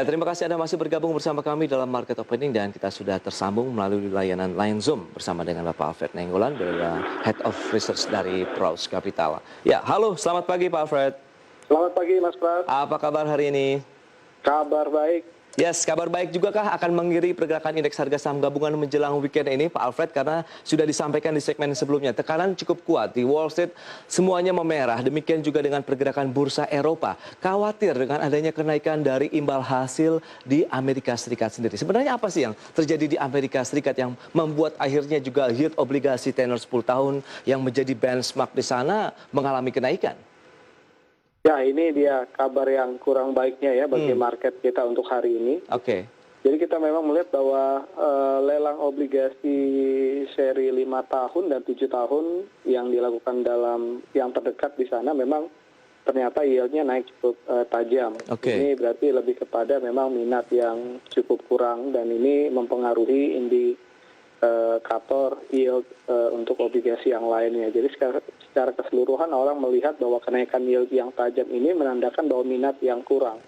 Ya, terima kasih Anda masih bergabung bersama kami dalam Market Opening dan kita sudah tersambung melalui layanan line Zoom bersama dengan Bapak Alfred Nainggolan, Head of Research dari Praus Capital. Ya, halo, selamat pagi Pak Alfred. Selamat pagi Mas Prat. Apa kabar hari ini? Kabar baik. Yes, kabar baik juga kah akan mengiringi pergerakan indeks harga saham gabungan menjelang weekend ini, Pak Alfred? Karena sudah disampaikan di segmen sebelumnya, tekanan cukup kuat di Wall Street, semuanya memerah. Demikian juga dengan pergerakan bursa Eropa. Khawatir dengan adanya kenaikan dari imbal hasil di Amerika Serikat sendiri. Sebenarnya apa sih yang terjadi di Amerika Serikat yang membuat akhirnya juga yield obligasi tenor 10 tahun yang menjadi benchmark di sana mengalami kenaikan? Ya, ini dia kabar yang kurang baiknya ya bagi market kita untuk hari ini. Oke. Jadi kita memang melihat bahwa lelang obligasi seri 5 tahun dan 7 tahun yang dilakukan dalam yang terdekat di sana memang ternyata yieldnya naik cukup tajam. Ini berarti lebih kepada memang minat yang cukup kurang dan ini mempengaruhi indikator yield untuk obligasi yang lainnya. Jadi secara keseluruhan orang melihat bahwa kenaikan yield yang tajam ini menandakan bahwa minat yang kurang.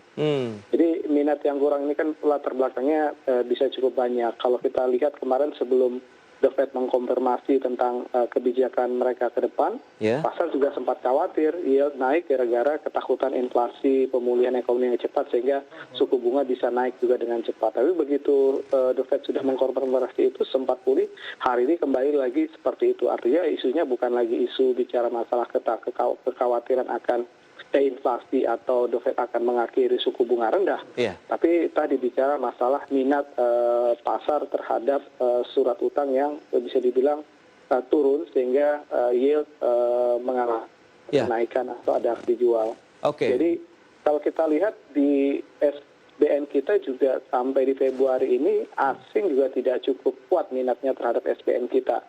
Jadi minat yang kurang ini kan latar belakangnya bisa cukup banyak. Kalau kita lihat kemarin sebelum The Fed mengkonfirmasi tentang kebijakan mereka ke depan, pasar juga sempat khawatir yield naik gara-gara ketakutan inflasi, pemulihan ekonomi yang cepat sehingga suku bunga bisa naik juga dengan cepat. Tapi begitu The Fed sudah mengkonfirmasi itu sempat pulih, hari ini kembali lagi seperti itu. Artinya isunya bukan lagi isu bicara masalah kekhawatiran akan inflasi atau The Fed akan mengakhiri suku bunga rendah, tapi tadi bicara masalah minat pasar terhadap surat utang yang bisa dibilang turun sehingga yield mengalami kenaikan atau ada dijual. Jadi kalau kita lihat di SBN kita juga sampai di Februari ini asing juga tidak cukup kuat minatnya terhadap SBN kita.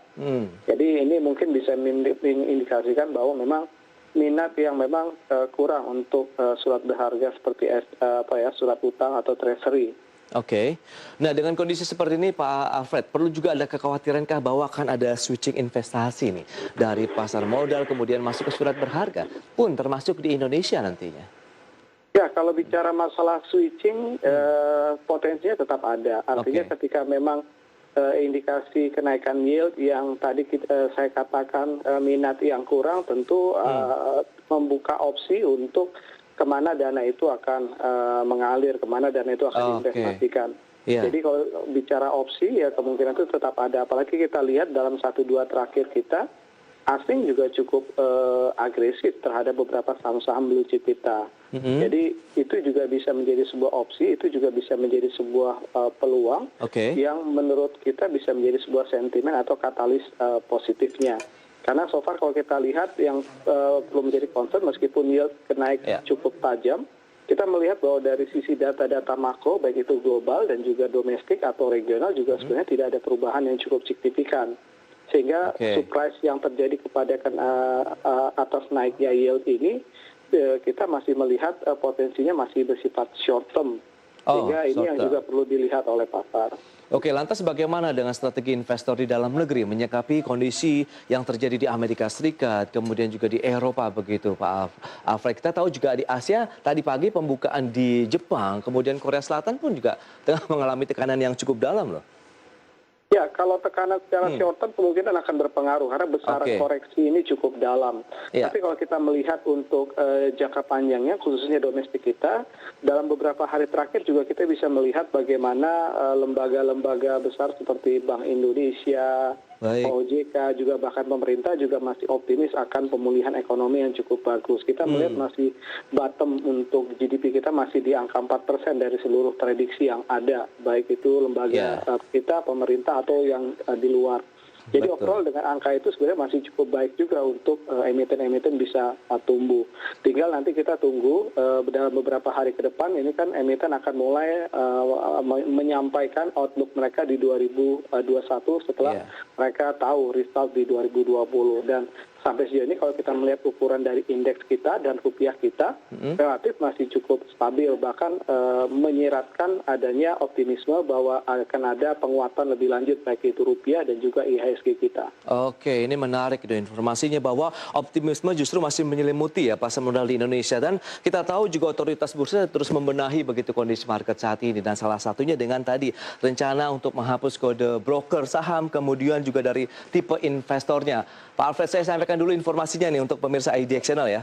Jadi ini mungkin bisa mengindikasikan bahwa memang minat yang memang kurang untuk surat berharga seperti surat utang atau treasury. Nah dengan kondisi seperti ini Pak Alfred, perlu juga ada kekhawatirankah bahwa akan ada switching investasi nih dari pasar modal kemudian masuk ke surat berharga pun termasuk di Indonesia nantinya? Ya, kalau bicara masalah switching, potensinya tetap ada. Artinya ketika memang indikasi kenaikan yield yang tadi saya katakan minat yang kurang tentu membuka opsi untuk kemana dana itu akan mengalir, kemana dana itu akan diinvestasikan. Jadi kalau bicara opsi ya kemungkinan itu tetap ada. Apalagi kita lihat dalam 1-2 terakhir kita, asing juga cukup agresif terhadap beberapa saham-saham blue chip kita. Jadi itu juga bisa menjadi sebuah opsi, itu juga bisa menjadi sebuah peluang yang menurut kita bisa menjadi sebuah sentimen atau katalis positifnya. Karena so far kalau kita lihat yang belum menjadi concern meskipun yield naik cukup tajam, kita melihat bahwa dari sisi data-data makro baik itu global dan juga domestik atau regional juga sebenarnya tidak ada perubahan yang cukup signifikan. Sehingga surprise yang terjadi kepada atas naiknya yield ini kita masih melihat potensinya masih bersifat short term. Sehingga ini yang juga perlu dilihat oleh pasar. Lantas bagaimana dengan strategi investor di dalam negeri menyikapi kondisi yang terjadi di Amerika Serikat, kemudian juga di Eropa begitu Pak Alfred? Kita tahu juga di Asia, tadi pagi pembukaan di Jepang, kemudian Korea Selatan pun juga tengah mengalami tekanan yang cukup dalam loh. Ya, kalau tekanan secara short term kemungkinan akan berpengaruh karena besaran koreksi ini cukup dalam. Tapi kalau kita melihat untuk jangka panjangnya, khususnya domestik kita, dalam beberapa hari terakhir juga kita bisa melihat bagaimana lembaga-lembaga besar seperti Bank Indonesia, OJK, juga bahkan pemerintah juga masih optimis akan pemulihan ekonomi yang cukup bagus. Kita melihat masih bottom untuk GDP kita masih di angka 4% dari seluruh prediksi yang ada, baik itu lembaga kita, pemerintah, atau yang di luar. Jadi overall dengan angka itu sebenarnya masih cukup baik juga untuk emiten-emiten bisa tumbuh. Tinggal nanti kita tunggu dalam beberapa hari ke depan ini kan emiten akan mulai menyampaikan outlook mereka di 2021 setelah mereka tahu result di 2020. Dan sampai sejauh ini kalau kita melihat ukuran dari indeks kita dan rupiah kita relatif masih cukup stabil, bahkan menyiratkan adanya optimisme bahwa akan ada penguatan lebih lanjut baik itu rupiah dan juga IHSG kita. Oke, ini menarik itu informasinya bahwa optimisme justru masih menyelimuti ya pasar modal di Indonesia, dan kita tahu juga otoritas bursa terus membenahi begitu kondisi market saat ini, dan salah satunya dengan tadi rencana untuk menghapus kode broker saham, kemudian juga dari tipe investornya. Pak Alfred, saya sampaikan dulu informasinya nih untuk pemirsa IDX Channel ya.